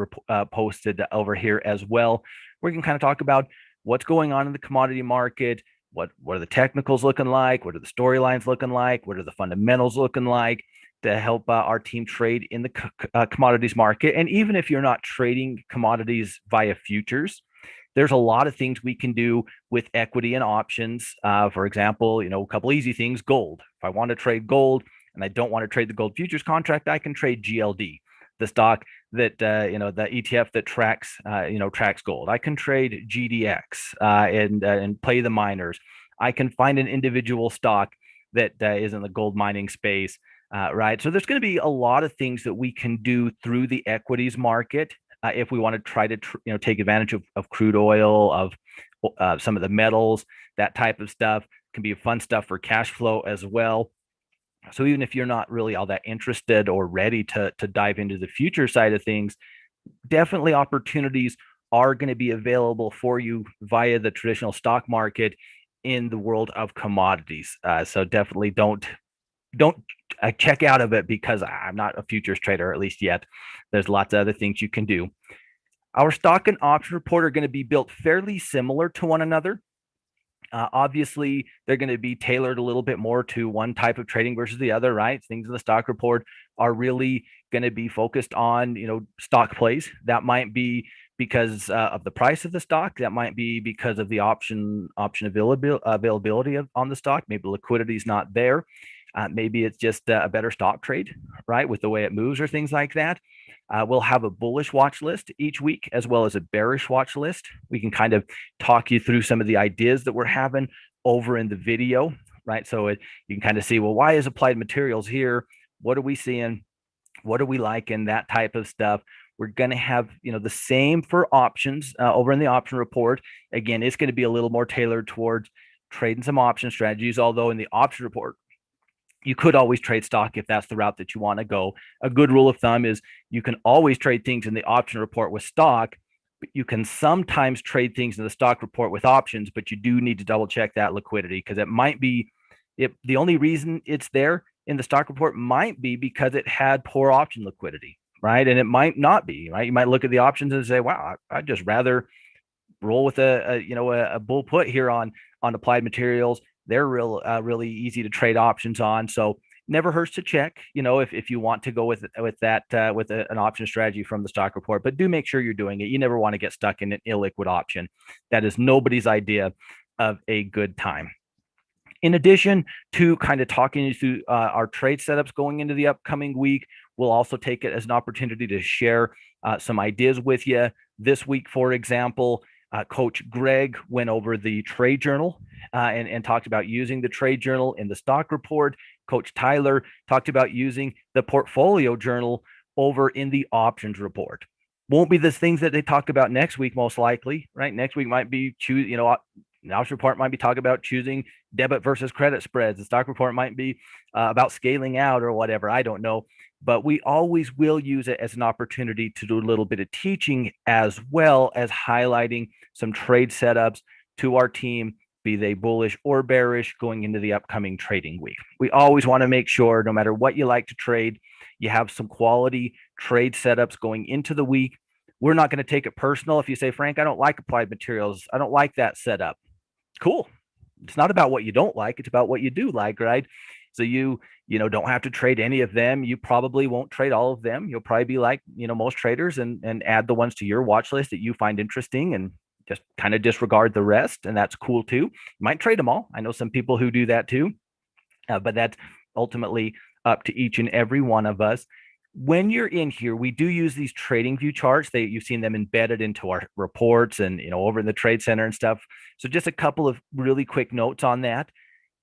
posted over here as well. We can kind of talk about what's going on in the commodity market, what are the technicals looking like, what are the storylines looking like, what are the fundamentals looking like, to help our team trade in the commodities market. And even if you're not trading commodities via futures, there's a lot of things we can do with equity and options. For example, a couple easy things: gold. If I want to trade gold and I don't want to trade the gold futures contract, I can trade GLD, the stock that the ETF that tracks gold. I can trade GDX and play the miners. I can find an individual stock that is in the gold mining space, right? So there's going to be a lot of things that we can do through the equities market if we want to try to take advantage of crude oil, of some of the metals, that type of stuff. Can be fun stuff for cash flow as well. So even if you're not really all that interested or ready to dive into the future side of things, definitely opportunities are going to be available for you via the traditional stock market in the world of commodities. So definitely don't check out of it because I'm not a futures trader, at least yet. There's lots of other things you can do. Our stock and option report are going to be built fairly similar to one another. Obviously, they're going to be tailored a little bit more to one type of trading versus the other, right? Things in the stock report are really going to be focused on, stock plays. That might be because of the price of the stock. That might be because of the option availability on the stock. Maybe the liquidity is not there. Maybe it's just a better stock trade, right, with the way it moves or things like that. We'll have a bullish watch list each week as well as a bearish watch list. We can kind of talk you through some of the ideas that we're having over in the video, right? So you can kind of see, well, why is applied materials here? What are we seeing? What are we liking? That type of stuff. We're going to have, the same for options over in the option report. Again, it's going to be a little more tailored towards trading some option strategies, although in the option report, you could always trade stock if that's the route that you want to go. A good rule of thumb is you can always trade things in the option report with stock, but you can sometimes trade things in the stock report with options, but you do need to double check that liquidity, because it might be the only reason it's there in the stock report might be because it had poor option liquidity, right? And it might not be, right? You might look at the options and say, wow, I'd just rather roll with a bull put here on applied materials. They're really easy to trade options on. So never hurts to check, if you want to go with an option strategy from the stock report, but do make sure you're doing it. You never want to get stuck in an illiquid option. That is nobody's idea of a good time. In addition to kind of talking you through our trade setups going into the upcoming week, we'll also take it as an opportunity to share some ideas with you. This week, for example, Coach Greg went over the trade journal and talked about using the trade journal in the stock report. Coach Tyler talked about using the portfolio journal over in the options report. Won't be the things that they talk about next week, most likely, right? Next week might be the option report might be talking about choosing debit versus credit spreads. The stock report might be about scaling out or whatever. I don't know. But we always will use it as an opportunity to do a little bit of teaching as well as highlighting some trade setups to our team, be they bullish or bearish, going into the upcoming trading week. We always want to make sure, no matter what you like to trade, you have some quality trade setups going into the week. We're not going to take it personal if you say, Frank, I don't like applied materials. I don't like that setup. Cool. It's not about what you don't like. It's about what you do like, right? So you don't have to trade any of them. You probably won't trade all of them. You'll probably be like, most traders and add the ones to your watch list that you find interesting and just kind of disregard the rest, and that's cool too. You might trade them all. I know some people who do that too, but that's ultimately up to each and every one of us. When you're in here, we do use these trading view charts. You've seen them embedded into our reports and over in the trade center and stuff. So just a couple of really quick notes on that.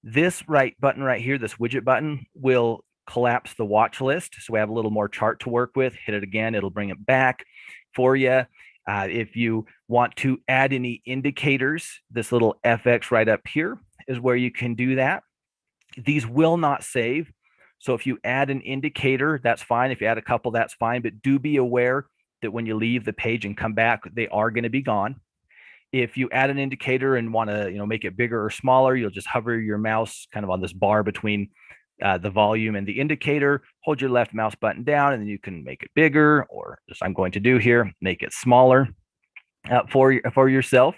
This button right here, this widget button, will collapse the watch list. So we have a little more chart to work with. Hit it again, it'll bring it back for you. If you want to add any indicators, this little FX right up here is where you can do that. These will not save. So if you add an indicator, that's fine. If you add a couple, that's fine. But do be aware that when you leave the page and come back, they are going to be gone. If you add an indicator and want to make it bigger or smaller, you'll just hover your mouse kind of on this bar between the volume and the indicator, hold your left mouse button down, and then you can make it bigger, or as I'm going to do here, make it smaller for yourself.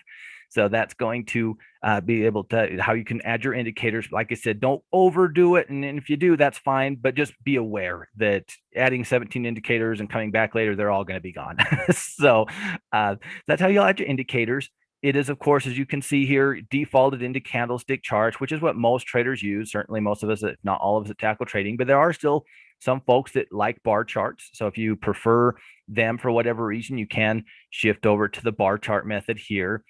So that's going to be able to how you can add your indicators. Like I said, don't overdo it. And if you do, that's fine. But just be aware that adding 17 indicators and coming back later, they're all going to be gone. So that's how you'll add your indicators. It is, of course, as you can see here, defaulted into candlestick charts, which is what most traders use. Certainly most of us, if not all of us, at Tackle Trading. But there are still some folks that like bar charts. So if you prefer them for whatever reason, you can shift over to the bar chart method here.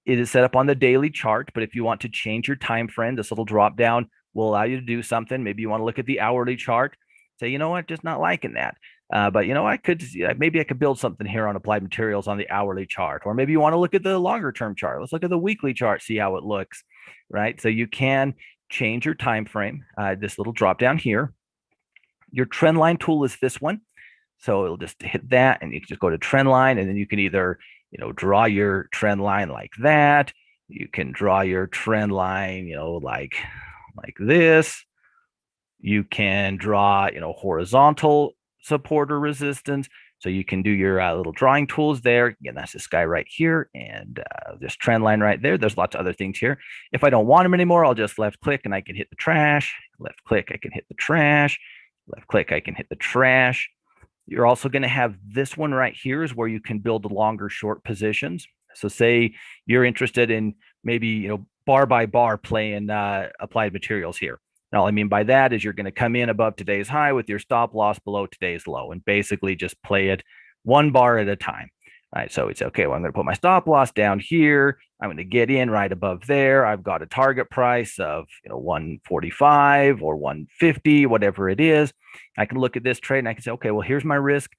It is set up on the daily chart, but if you want to change your time frame, this little drop down will allow you to do something. Maybe you want to look at the hourly chart, say, you know what, just not liking that. But maybe I could build something here on Applied Materials on the hourly chart, or maybe you want to look at the longer term chart. Let's look at the weekly chart, see how it looks, right? So you can change your time frame. This little drop down here. Your trend line tool is this one, so it'll just hit that, and you can just go to trend line, and then you can either draw your trend line like that. You can draw your trend line, like this. You can draw, horizontal support or resistance. So you can do your little drawing tools there. Again, that's this guy right here, and this trend line right there. There's lots of other things here. If I don't want them anymore, I'll just left click and I can hit the trash. Left click, I can hit the trash. Left click, I can hit the trash. You're also going to have this one right here is where you can build longer short positions. So say you're interested in maybe, bar by bar playing Applied Materials here. Now, all I mean by that is you're going to come in above today's high with your stop loss below today's low and basically just play it one bar at a time. All right, so it's okay. Well, I'm going to put my stop loss down here. I'm going to get in right above there. I've got a target price of 145 or 150, whatever it is. I can look at this trade and I can say, okay, well, here's my risk.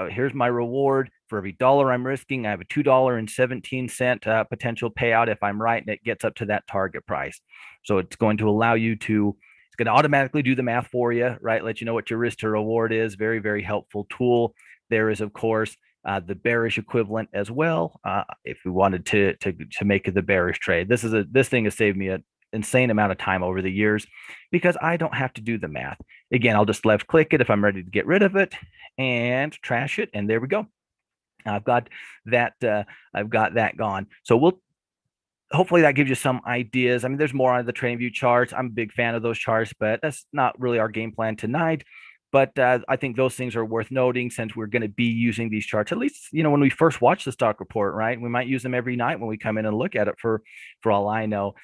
Here's my reward. For every dollar I'm risking, I have a $2.17 potential payout if I'm right, and it gets up to that target price. So it's going to allow you to, it's going to automatically do the math for you, right? Let you know what your risk to reward is. Very, very helpful tool. There is, of course, the bearish equivalent as well. If we wanted to make it the bearish trade, this thing has saved me an insane amount of time over the years because I don't have to do the math. Again, I'll just left click it if I'm ready to get rid of it and trash it, and there we go. I've got that. I've got that gone. So hopefully that gives you some ideas. I mean, there's more on the trading view charts. I'm a big fan of those charts, but that's not really our game plan tonight. But I think those things are worth noting since we're going to be using these charts, at least, when we first watch the stock report, right? We might use them every night when we come in and look at it for all I know.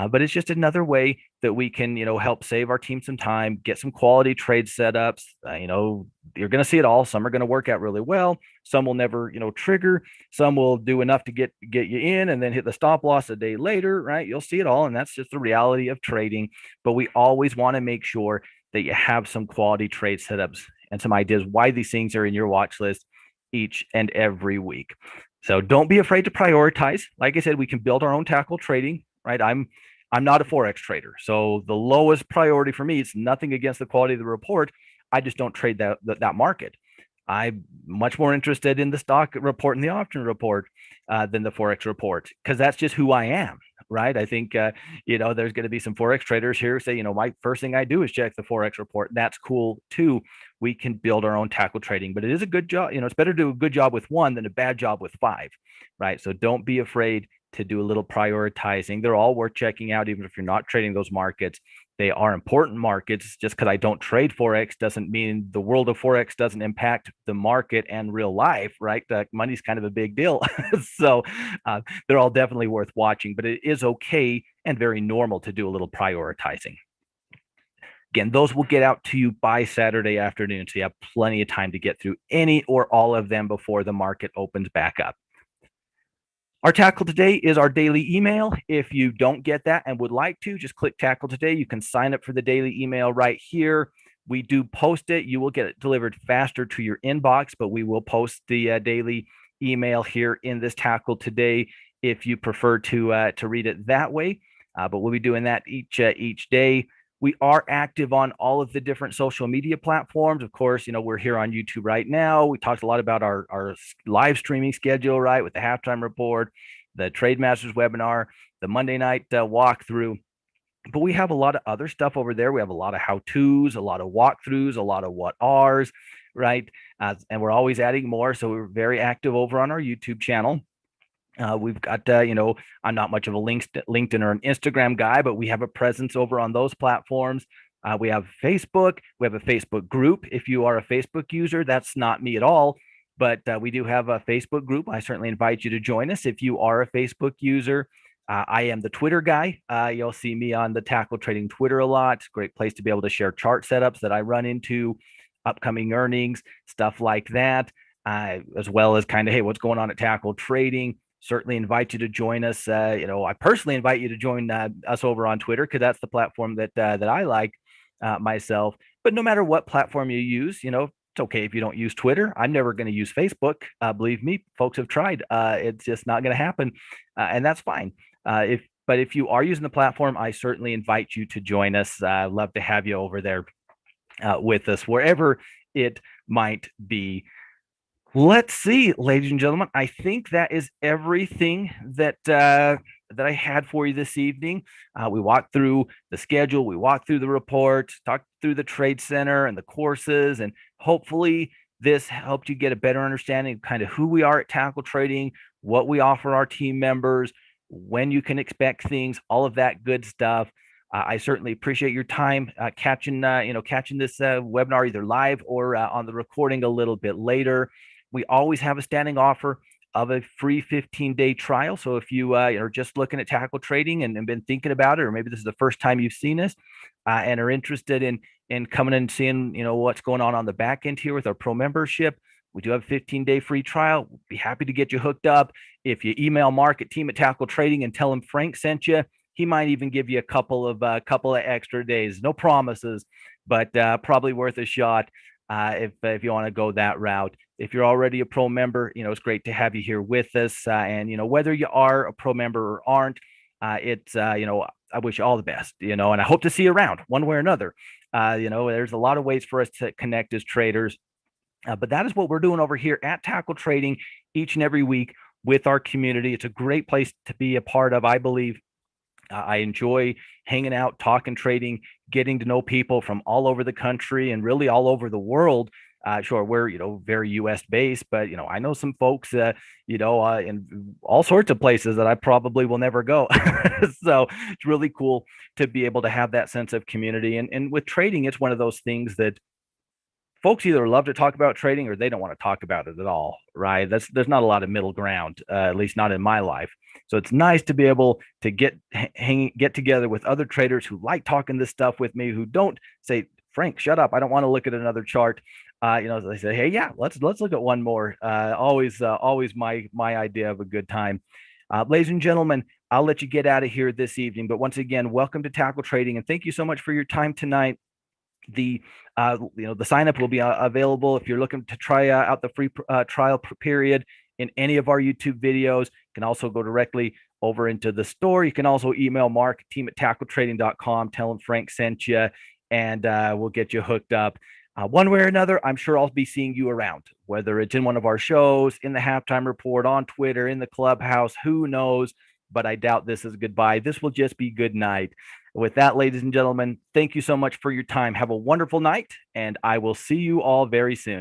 But it's just another way that we can, help save our team some time, get some quality trade setups. You're going to see it all. Some are going to work out really well. Some will never, trigger. Some will do enough to get you in and then hit the stop loss a day later, right? You'll see it all. And that's just the reality of trading. But we always want to make sure that you have some quality trade setups and some ideas why these things are in your watch list each and every week. So don't be afraid to prioritize. Like I said, we can build our own tackle trading, right? I'm not a Forex trader. So the lowest priority for me, it's nothing against the quality of the report. I just don't trade that market. I'm much more interested in the stock report and the option report than the Forex report, because that's just who I am, right? I think, there's going to be some Forex traders here who say, my first thing I do is check the Forex report. That's cool too. We can build our own tackle trading, but it is a good job. It's better to do a good job with one than a bad job with five, right? So don't be afraid to do a little prioritizing. They're all worth checking out, even if you're not trading those markets. They are important markets. Just because I don't trade Forex doesn't mean the world of Forex doesn't impact the market and real life, right? Money's kind of a big deal. So they're all definitely worth watching, but it is okay and very normal to do a little prioritizing. Again, those will get out to you by Saturday afternoon. So you have plenty of time to get through any or all of them before the market opens back up. Our tackle today is our daily email. If you don't get that and would like to, just click tackle today. You can sign up for the daily email right here. We do post it. You will get it delivered faster to your inbox, but we will post the daily email here in this tackle today if you prefer to read it that way. But we'll be doing that each day. We are active on all of the different social media platforms. Of course, we're here on YouTube right now. We talked a lot about our live streaming schedule, right, with the halftime report, the Trade Masters webinar, the Monday night walkthrough. But we have a lot of other stuff over there. We have a lot of how-tos, a lot of walkthroughs, a lot of what are's, right? And we're always adding more. So we're very active over on our YouTube channel. We've got, I'm not much of a LinkedIn or an Instagram guy, but we have a presence over on those platforms. We have Facebook. We have a Facebook group. If you are a Facebook user, that's not me at all, but we do have a Facebook group. I certainly invite you to join us if you are a Facebook user. I am the Twitter guy. You'll see me on the Tackle Trading Twitter a lot. It's a great place to be able to share chart setups that I run into, upcoming earnings, stuff like that, as well as kind of, hey, what's going on at Tackle Trading. Certainly invite you to join us. I personally invite you to join us over on Twitter because that's the platform that I like myself. But no matter what platform you use, it's okay if you don't use Twitter. I'm never going to use Facebook. Believe me, folks have tried. It's just not going to happen, and that's fine. But if you are using the platform, I certainly invite you to join us. Love to have you over there with us, wherever it might be. Let's see, ladies and gentlemen. I think that is everything that I had for you this evening. We walked through the schedule, we walked through the report, talked through the trade center and the courses, and hopefully this helped you get a better understanding of kind of who we are at Tackle Trading, what we offer our team members, when you can expect things, all of that good stuff. I certainly appreciate your time catching this webinar either live or on the recording a little bit later. We always have a standing offer of a free 15-day trial. So if you are just looking at Tackle Trading and been thinking about it, or maybe this is the first time you've seen us and are interested in coming and seeing what's going on the back end here with our pro membership, we do have a 15-day free trial. We'll be happy to get you hooked up. If you email Mark at team at Tackle Trading and tell him Frank sent you, he might even give you a couple of extra days. No promises, but probably worth a shot if you want to go that route. If you're already a pro member, it's great to have you here with us. And whether you are a pro member or aren't, it's I wish you all the best. And I hope to see you around one way or another. There's a lot of ways for us to connect as traders, but that is what we're doing over here at Tackle Trading each and every week with our community. It's a great place to be a part of, I believe. I enjoy hanging out, talking, trading, getting to know people from all over the country and really all over the world. Sure, we're very U.S. based, but I know some folks in all sorts of places that I probably will never go. So it's really cool to be able to have that sense of community. And with trading, it's one of those things that folks either love to talk about trading or they don't want to talk about it at all, right? There's not a lot of middle ground, at least not in my life. So it's nice to be able to get together with other traders who like talking this stuff with me, who don't say, Frank, shut up, I don't want to look at another chart. They say, hey, yeah, let's look at one more. Always my idea of a good time. Ladies and gentlemen, I'll let you get out of here this evening. But once again, welcome to Tackle Trading, and thank you so much for your time tonight. The sign up will be available if you're looking to try out the free trial period in any of our YouTube videos. You can also go directly over into the store. You can also email Mark, team at tackletrading.com, tell him Frank sent you, and we'll get you hooked up. One way or another, I'm sure I'll be seeing you around, whether it's in one of our shows, in the halftime report, on Twitter, in the clubhouse, who knows, but I doubt this is goodbye. This will just be good night. With that, ladies and gentlemen, thank you so much for your time. Have a wonderful night, and I will see you all very soon.